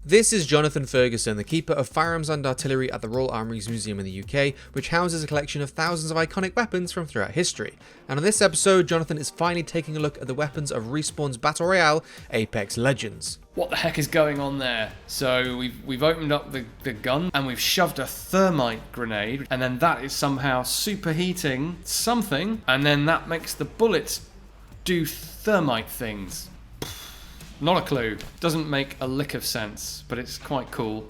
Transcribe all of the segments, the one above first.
This is Jonathan Ferguson, the Keeper of Firearms and Artillery at the Royal Armouries Museum in the UK, which houses a collection of thousands of iconic weapons from throughout history. And on this episode, Jonathan is finally taking a look at the weapons of Respawn's Battle Royale, Apex Legends. What the heck is going on there? So we've opened up the gun and we've shoved a thermite grenade, and then that is somehow superheating something, and then that makes the bullets do thermite things. Not a clue. Doesn't make a lick of sense, but it's quite cool.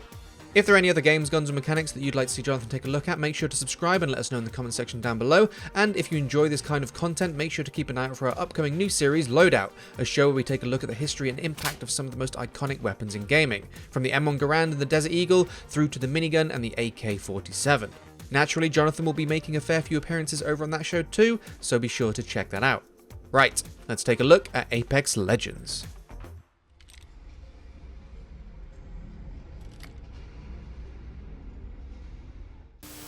If there are any other games, guns, or mechanics that you'd like to see Jonathan take a look at, make sure to subscribe and let us know in the comment section down below. And if you enjoy this kind of content, make sure to keep an eye out for our upcoming new series, Loadout, a show where we take a look at the history and impact of some of the most iconic weapons in gaming, from the M1 Garand and the Desert Eagle, through to the minigun and the AK-47. Naturally, Jonathan will be making a fair few appearances over on that show too, so be sure to check that out. Right, let's take a look at Apex Legends.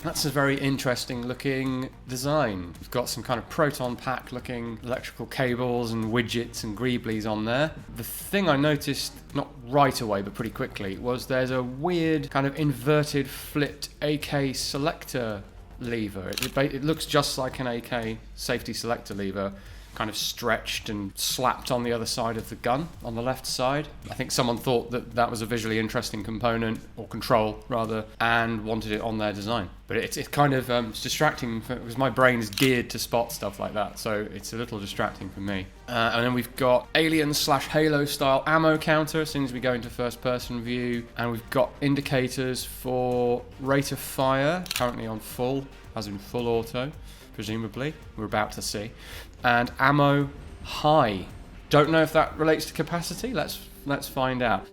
That's a very interesting looking design. We've got some kind of proton pack looking electrical cables and widgets and greeblies on there. The thing I noticed, not right away but pretty quickly, was there's a weird kind of inverted flipped AK selector lever. It looks just like an AK safety selector lever, kind of stretched and slapped on the other side of the gun, on the left side. I think someone thought that that was a visually interesting component, or control rather, and wanted it on their design. But it's kind of it's distracting because my brain is geared to spot stuff like that, so it's a little distracting for me. And then we've got Alien/Halo style ammo counter as soon as we go into first person view, and we've got indicators for rate of fire, currently on full, as in full auto, presumably, we're about to see. And ammo high. Don't know if that relates to capacity. Let's find out.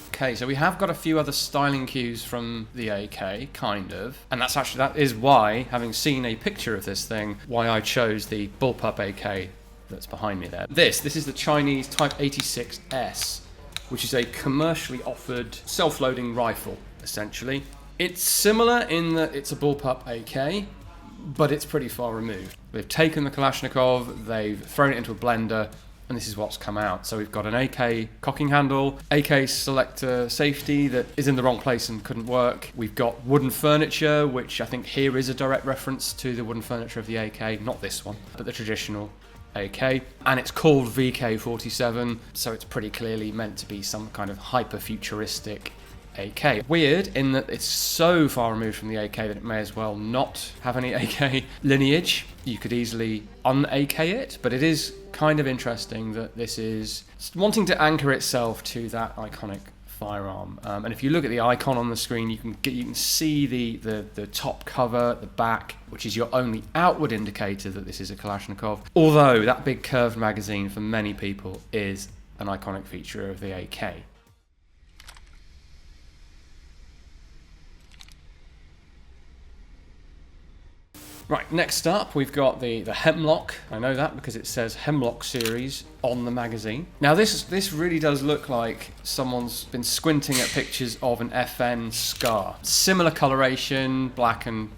Okay, so we have got a few other styling cues from the AK, kind of, and that is why, having seen a picture of this thing, why I chose the bullpup AK that's behind me there. This is the Chinese Type 86S, which is a commercially offered self-loading rifle, essentially. It's similar in that it's a bullpup AK, but it's pretty far removed. They've taken the Kalashnikov, they've thrown it into a blender, and this is what's come out. So we've got an AK cocking handle, AK selector safety that is in the wrong place and couldn't work. We've got wooden furniture, which I think here is a direct reference to the wooden furniture of the AK, not this one, but the traditional AK, and it's called VK-47, so it's pretty clearly meant to be some kind of hyper-futuristic AK. Weird in that it's so far removed from the AK that it may as well not have any AK lineage. You could easily un-AK it, but it is kind of interesting that this is wanting to anchor itself to that iconic firearm. And if you look at the icon on the screen, you can see the top cover, the back, which is your only outward indicator that this is a Kalashnikov. Although that big curved magazine for many people is an iconic feature of the AK. Right, next up we've got the Hemlok. I know that because it says Hemlok series on the magazine. Now this really does look like someone's been squinting at pictures of an FN scar. Similar coloration, black and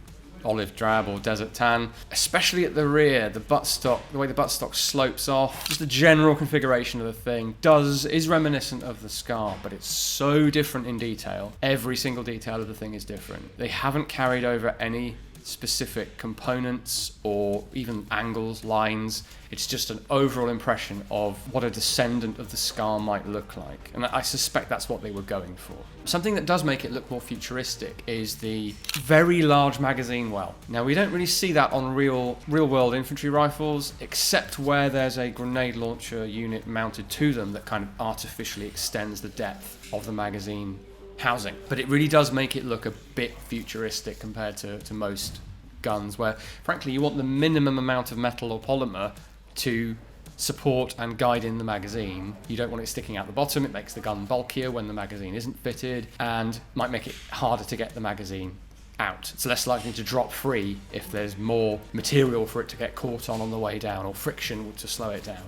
olive drab or desert tan, especially at the rear, the buttstock, the way the buttstock slopes off, just the general configuration of the thing is reminiscent of the scar, but it's so different in detail. Every single detail of the thing is different. They haven't carried over any specific components or even angles, lines. It's just an overall impression of what a descendant of the scar might look like, and I suspect that's what they were going for. Something that does make it look more futuristic is the very large magazine well. Now we don't really see that on real world infantry rifles, except where there's a grenade launcher unit mounted to them that kind of artificially extends the depth of the magazine housing. But it really does make it look a bit futuristic compared to most guns, where frankly you want the minimum amount of metal or polymer to support and guide in the magazine. You don't want it sticking out the bottom. It makes the gun bulkier when the magazine isn't fitted, and might make it harder to get the magazine out. It's less likely to drop free if there's more material for it to get caught on the way down, or friction to slow it down.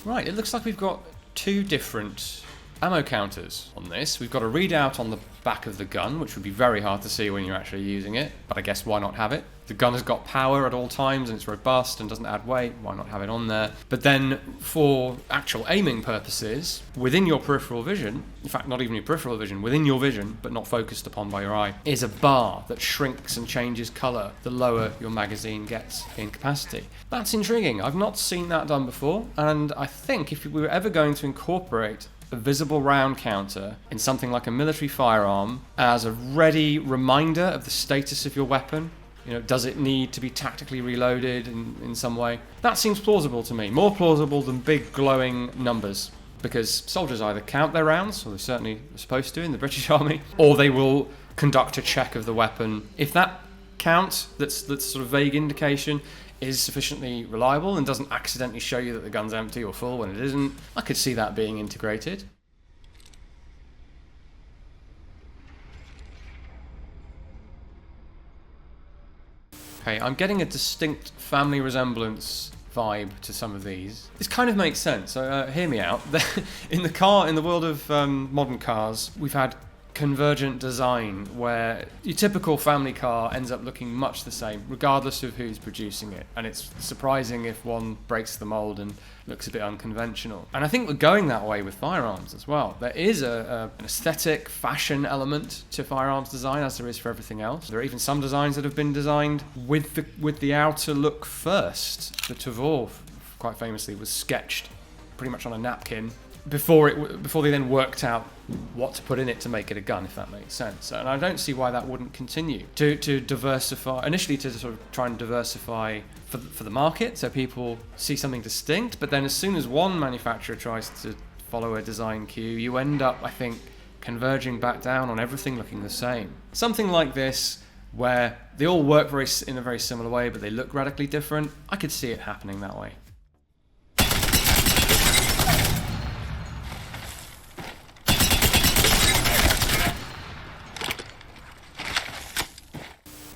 Right, it looks like we've got two different ammo counters on this. We've got a readout on the back of the gun, which would be very hard to see when you're actually using it, but I guess why not have it? The gun has got power at all times and it's robust and doesn't add weight, why not have it on there? But then for actual aiming purposes, within your peripheral vision, in fact not even your peripheral vision, within your vision, but not focused upon by your eye, is a bar that shrinks and changes colour the lower your magazine gets in capacity. That's intriguing. I've not seen that done before, and I think if we were ever going to incorporate a visible round counter in something like a military firearm as a ready reminder of the status of your weapon, you know, does it need to be tactically reloaded in some way? That seems plausible to me, more plausible than big glowing numbers, because soldiers either count their rounds, or they certainly are supposed to in the British Army, or they will conduct a check of the weapon. If that count, that's sort of vague indication, is sufficiently reliable and doesn't accidentally show you that the gun's empty or full when it isn't, I could see that being integrated. Okay, I'm getting a distinct family resemblance vibe to some of these. This kind of makes sense, so hear me out. In the world of modern cars, we've had convergent design where your typical family car ends up looking much the same regardless of who's producing it, and it's surprising if one breaks the mold and looks a bit unconventional. And I think we're going that way with firearms as well. There is an aesthetic fashion element to firearms design, as there is for everything else. There are even some designs that have been designed with the outer look first. The Tavor, quite famously, was sketched pretty much on a napkin before they then worked out what to put in it to make it a gun, if that makes sense. And I don't see why that wouldn't continue to diversify, initially to sort of try and diversify for the market so people see something distinct, but then as soon as one manufacturer tries to follow a design cue, you end up, I think, converging back down on everything looking the same. Something like this, where they all work in a very similar way but they look radically different, I could see it happening that way.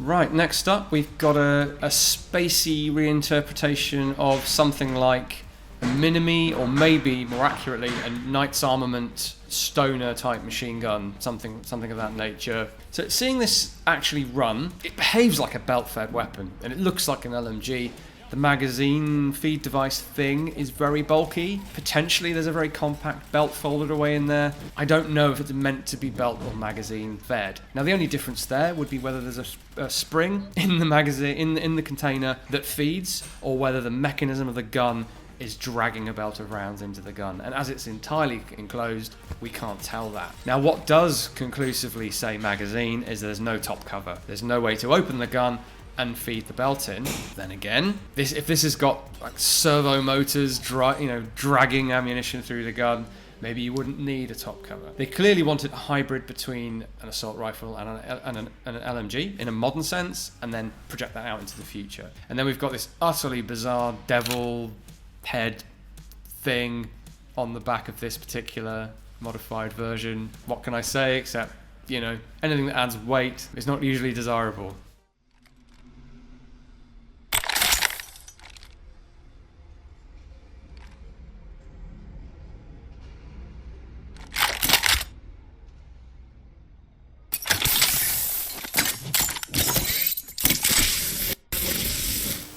Right, next up we've got a spacey reinterpretation of something like a Minimi, or maybe more accurately a Knight's Armament stoner type machine gun, something of that nature. So seeing this actually run, it behaves like a belt-fed weapon and it looks like an LMG. The magazine feed device thing is very bulky. Potentially there's a very compact belt folded away in there. I don't know if it's meant to be belt or magazine fed. Now the only difference there would be whether there's a spring in the magazine, in the container that feeds, or whether the mechanism of the gun is dragging a belt of rounds into the gun. And as it's entirely enclosed, we can't tell that. Now what does conclusively say magazine is there's no top cover. There's no way to open the gun and feed the belt in. Then again, if this has got like servo motors dragging ammunition through the gun, maybe you wouldn't need a top cover. They clearly wanted a hybrid between an assault rifle and an LMG in a modern sense, and then project that out into the future. And then we've got this utterly bizarre devil head thing on the back of this particular modified version. What can I say except, anything that adds weight is not usually desirable.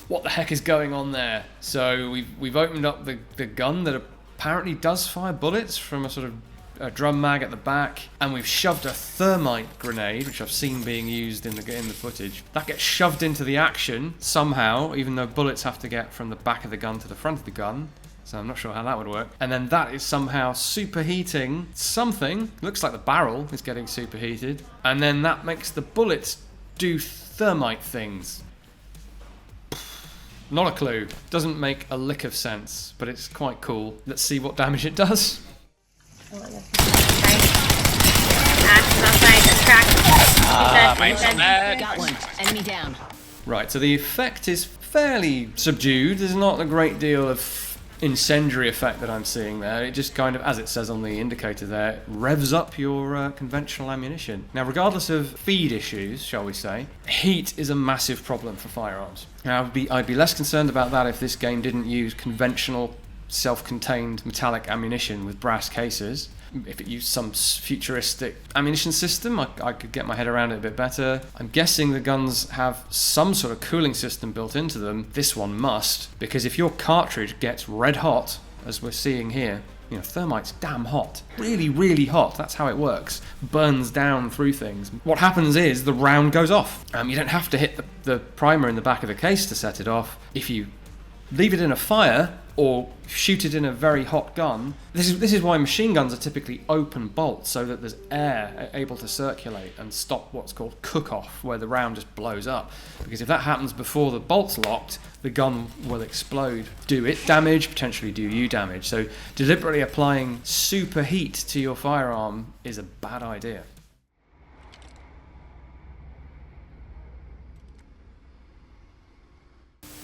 What the heck is going on there? So we've opened up the gun that apparently does fire bullets from a sort of a drum mag at the back, and we've shoved a thermite grenade, which I've seen being used in the footage. That gets shoved into the action somehow, even though bullets have to get from the back of the gun to the front of the gun. So I'm not sure how that would work. And then that is somehow superheating something. Looks like the barrel is getting superheated. And then that makes the bullets do thermite things. Not a clue. Doesn't make a lick of sense, but it's quite cool. Let's see what damage it does. Got one. Enemy down. Right, so the effect is fairly subdued. There's not a great deal of incendiary effect that I'm seeing there. It just kind of, as it says on the indicator there, revs up your conventional ammunition. Now, regardless of feed issues, shall we say, heat is a massive problem for firearms. Now, I'd be less concerned about that if this game didn't use conventional self-contained metallic ammunition with brass cases. If it used some futuristic ammunition system, I could get my head around it a bit better. I'm guessing the guns have some sort of cooling system built into them. This one must, because if your cartridge gets red hot, as we're seeing here, you know, thermite's damn hot. Really, really hot. That's how it works. Burns down through things. What happens is the round goes off. You don't have to hit the primer in the back of the case to set it off. If you leave it in a fire or shoot it in a very hot gun. This is why machine guns are typically open bolts, so that there's air able to circulate and stop what's called cook-off, where the round just blows up. Because if that happens before the bolt's locked, the gun will explode, do it damage, potentially do you damage. So deliberately applying super heat to your firearm is a bad idea.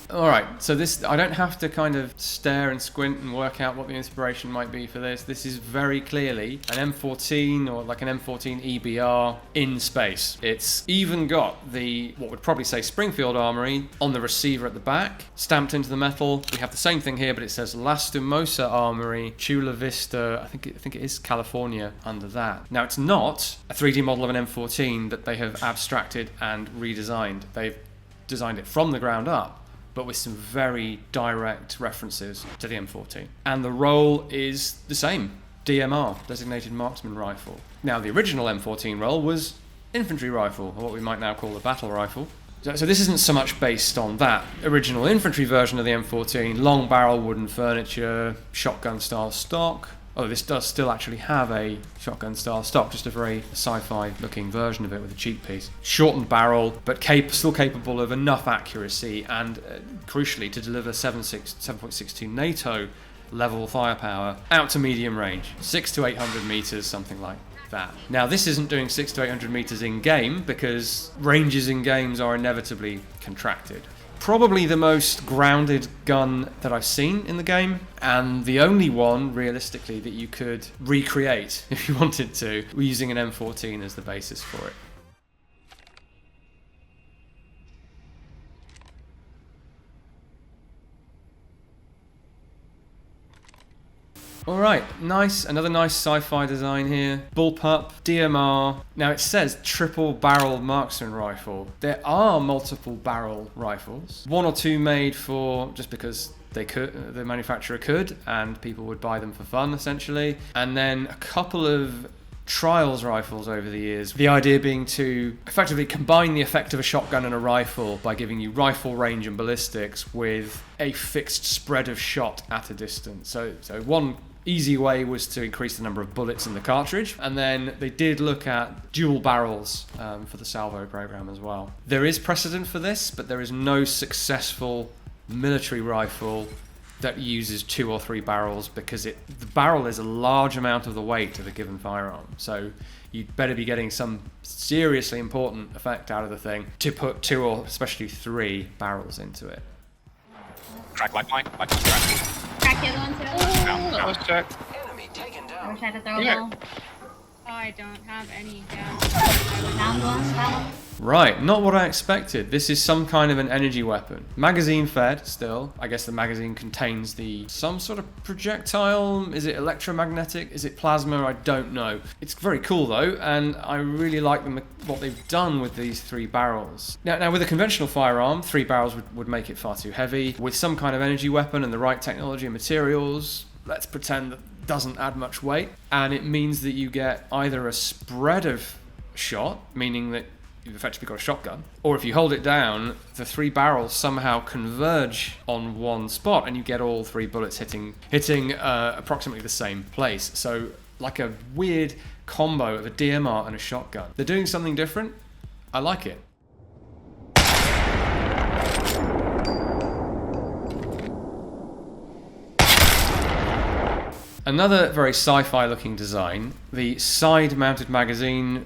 Alright, so this, I don't have to kind of stare and squint and work out what the inspiration might be for this. This is very clearly an M14 or like an M14 EBR in space. It's even got the, what would probably say Springfield Armory on the receiver at the back, stamped into the metal. We have the same thing here, but it says Lastimosa Armory, Chula Vista, I think it is California under that. Now it's not a 3D model of an M14 that they have abstracted and redesigned. They've designed it from the ground up, but with some very direct references to the M14. And the role is the same, DMR, Designated Marksman Rifle. Now, the original M14 role was infantry rifle, or what we might now call a battle rifle. So this isn't so much based on that original infantry version of the M14, long barrel wooden furniture, shotgun style stock. Oh, this does still actually have a shotgun style stock, just a very sci-fi looking version of it with a cheek piece. Shortened barrel, but still capable of enough accuracy and crucially to deliver 7.62 NATO level firepower out to medium range, 600 to 800 meters, something like that. Now this isn't doing 600 to 800 meters in game because ranges in games are inevitably contracted. Probably the most grounded gun that I've seen in the game, and the only one, realistically, that you could recreate if you wanted to, using an M14 as the basis for it. Alright, nice, another nice sci-fi design here. Bullpup, DMR. Now it says triple barrel marksman rifle. There are multiple barrel rifles. One or two made for, just because they could, the manufacturer could, and people would buy them for fun, essentially. And then a couple of trials rifles over the years. The idea being to effectively combine the effect of a shotgun and a rifle by giving you rifle range and ballistics with a fixed spread of shot at a distance. So one easy way was to increase the number of bullets in the cartridge, and then they did look at dual barrels for the salvo program as well. There is precedent for this, but there is no successful military rifle that uses 2 or 3 barrels, because the barrel is a large amount of the weight of a given firearm. So you'd better be getting some seriously important effect out of the thing to put 2 or especially 3 barrels into it. Crack lifeline. Lifeline crack. Crack the other one too. That was check. I wish I had to throw a Yeah. ball. I don't have any gas. Down one, down one. Right, not what I expected. This is some kind of an energy weapon. Magazine fed still. I guess the magazine contains some sort of projectile. Is it electromagnetic? Is it plasma? I don't know. It's very cool though, and I really like what they've done with these 3 barrels. Now with a conventional firearm, 3 barrels would make it far too heavy. With some kind of energy weapon and the right technology and materials, let's pretend that doesn't add much weight, and it means that you get either a spread of shot, meaning that you've effectively got a shotgun, or if you hold it down, the 3 barrels somehow converge on one spot and you get all 3 bullets hitting approximately the same place. So like a weird combo of a DMR and a shotgun. They're doing something different. I like it. Another very sci-fi looking design. The side-mounted magazine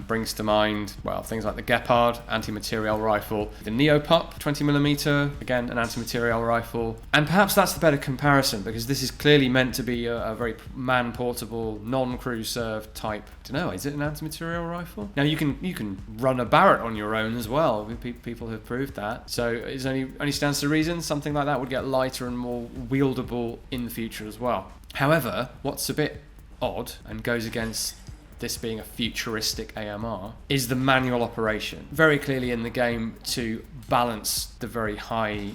brings to mind, well, things like the Gepard anti-material rifle, the Neopup 20mm, again an anti-material rifle, and perhaps that's the better comparison because this is clearly meant to be a very man-portable, non-crew serve type. I don't know, is it an anti-material rifle? Now you can run a Barrett on your own as well. People have proved that. So it only stands to reason something like that would get lighter and more wieldable in the future as well. However, what's a bit odd and goes against this being a futuristic AMR is the manual operation. Very clearly in the game to balance the very high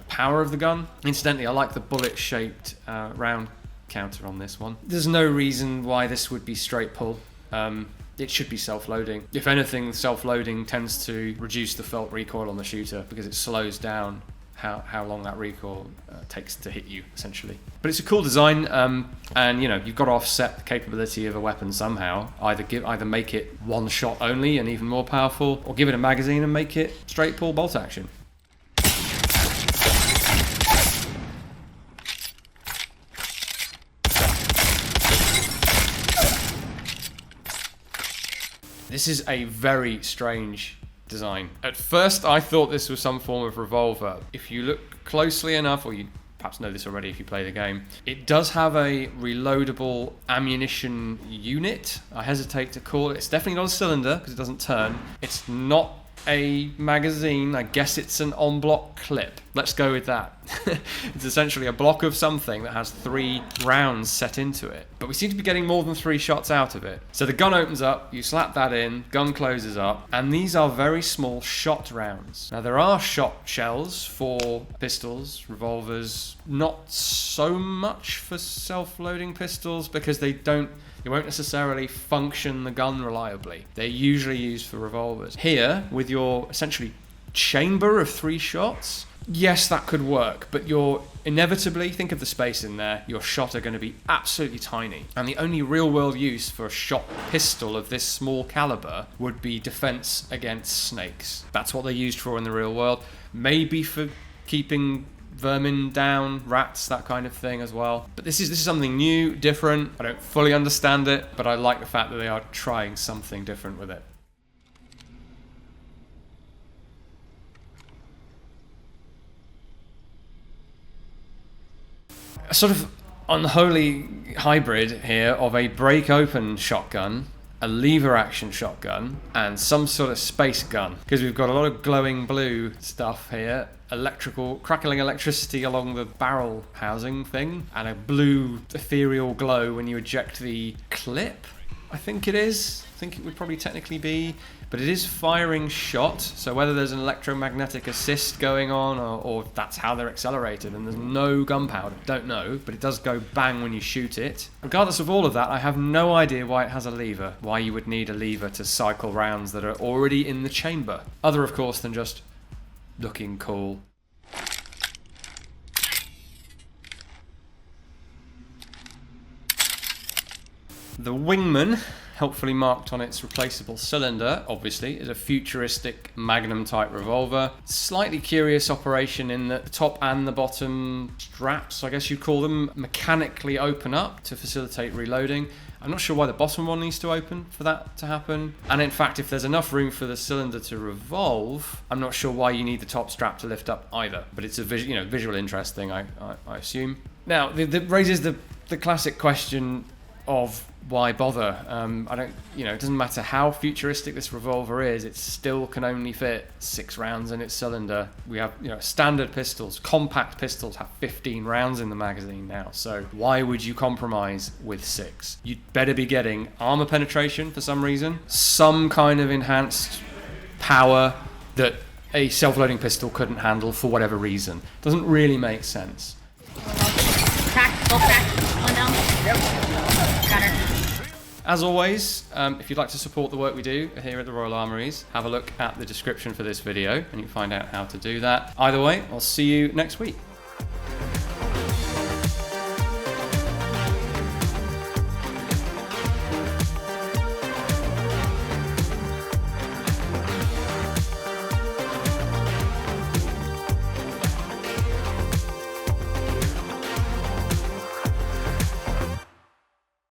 power of the gun. Incidentally, I like the bullet-shaped round counter on this one. There's no reason why this would be straight pull. It should be self-loading. If anything, self-loading tends to reduce the felt recoil on the shooter because it slows down how long that recoil takes to hit you, essentially. But it's a cool design, and you know, you've got to offset the capability of a weapon somehow. Either make it one shot only and even more powerful, or give it a magazine and make it straight pull bolt action. This is a very strange design. At first I thought this was some form of revolver. If you look closely enough, or you perhaps know this already if you play the game, it does have a reloadable ammunition unit. I hesitate to call it. It's definitely not a cylinder because it doesn't turn. It's not a magazine. I guess it's an en-bloc clip. Let's go with that. It's essentially a block of something that has 3 rounds set into it. But we seem to be getting more than 3 shots out of it. So the gun opens up, you slap that in, gun closes up, and these are very small shot rounds. Now there are shot shells for pistols, revolvers, not so much for self-loading pistols because they won't necessarily function the gun reliably. They're usually used for revolvers. Here, with your essentially chamber of 3 shots, yes, that could work, but you're inevitably, think of the space in there, your shot are going to be absolutely tiny. And the only real world use for a shot pistol of this small caliber would be defense against snakes. That's what they're used for in the real world. Maybe for keeping vermin down, rats, that kind of thing as well. But this is something new, different. I don't fully understand it, but I like the fact that they are trying something different with it. A sort of unholy hybrid here of a break-open shotgun, a lever-action shotgun, and some sort of space gun. Because we've got a lot of glowing blue stuff here, crackling electricity along the barrel housing thing, and a blue ethereal glow when you eject the clip, I think it is. I think it would probably technically be, but it is firing shot, so whether there's an electromagnetic assist going on or that's how they're accelerated, and there's no gunpowder, don't know, but it does go bang when you shoot it. Regardless of all of that, I have no idea why it has a lever, why you would need a lever to cycle rounds that are already in the chamber, other of course than just looking cool. The Wingman, helpfully marked on its replaceable cylinder, obviously, is a futuristic Magnum-type revolver. Slightly curious operation in that the top and the bottom straps, I guess you'd call them, mechanically open up to facilitate reloading. I'm not sure why the bottom one needs to open for that to happen. And in fact, if there's enough room for the cylinder to revolve, I'm not sure why you need the top strap to lift up either. But it's a visual interest thing, I assume. Now, that raises the classic question of why bother? It doesn't matter how futuristic this revolver is, it still can only fit 6 rounds in its cylinder. We have, standard pistols, compact pistols have 15 rounds in the magazine now, so why would you compromise with 6? You'd better be getting armor penetration for some reason, some kind of enhanced power that a self-loading pistol couldn't handle for whatever reason. Doesn't really make sense. Crack, full crack, one down. Yep. Got her. As always, if you'd like to support the work we do here at the Royal Armouries, have a look at the description for this video and you can find out how to do that. Either way, I'll see you next week.